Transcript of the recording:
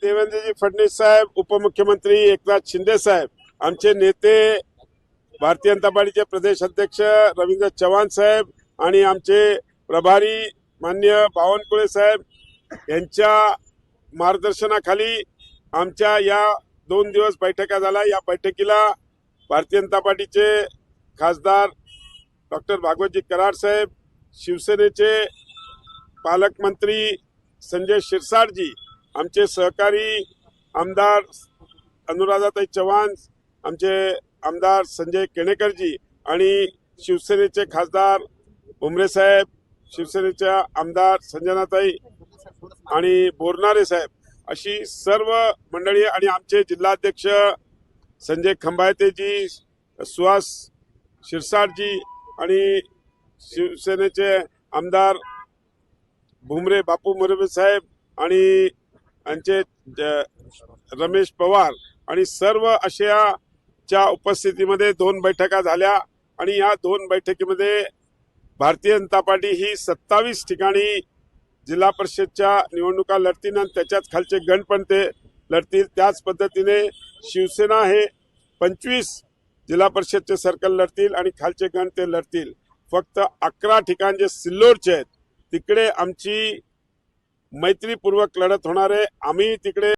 देवेंद्रजी फडणवीस साहेब, उपमुख्यमंत्री एकनाथ शिंदे साहेब, आमचे नेते भारतीय जनता पार्टीचे प्रदेश अध्यक्ष रवींद्र चव्हाण साहेब आणि आमचे प्रभारी मान्य बावनकुळे साहेब यांच्या मार्गदर्शनाखाली आमच्या या 2 दिवस बैठका झाल्या। या बैठकीला भारतीय जनता पार्टीचे खासदार डॉक्टर भागवतजी कराड साहेब, शिवसेनेचे पालकमंत्री संजय शिरसाटजी, आमचे सहकारी आमदार अनुराधाताई चव्हाण, आमचे आमदार संजय केणेकरजी आणि शिवसेनेचे खासदार भुमरे साहेब, शिवसेनेच्या आमदार संजनाताई आणि बोरनारे साहेब, अशी सर्व मंडळी आणि आमचे जिल्हाध्यक्ष संजय खंबायतेजी, सुहास शिरसाटजी आणि शिवसेनेचे आमदार भुमरे बापू मोरे साहेब आणि आमचे रमेश पवार आणि सर्व अशाच्या उपस्थितीमध्ये 2 बैठका झाल्या। आणि या 2 बैठकीमध्ये भारतीय जनता पार्टी ही 27 ठिकाणी जिल्हा परिषदच्या निवडणुका लढतील आणि त्याच्याच खालचे गण पण ते लढतील। त्याच पद्धतीने शिवसेना हे 25 जिल्हा परिषदचे सर्कल लढतील आणि खालचे गण ते लढतील। फक्त 11 ठिकाण जे सिल्लोडचे आहेत तिकडे आमची मैत्रीपूर्वक लढत होणार आहे। आम्ही तिकडे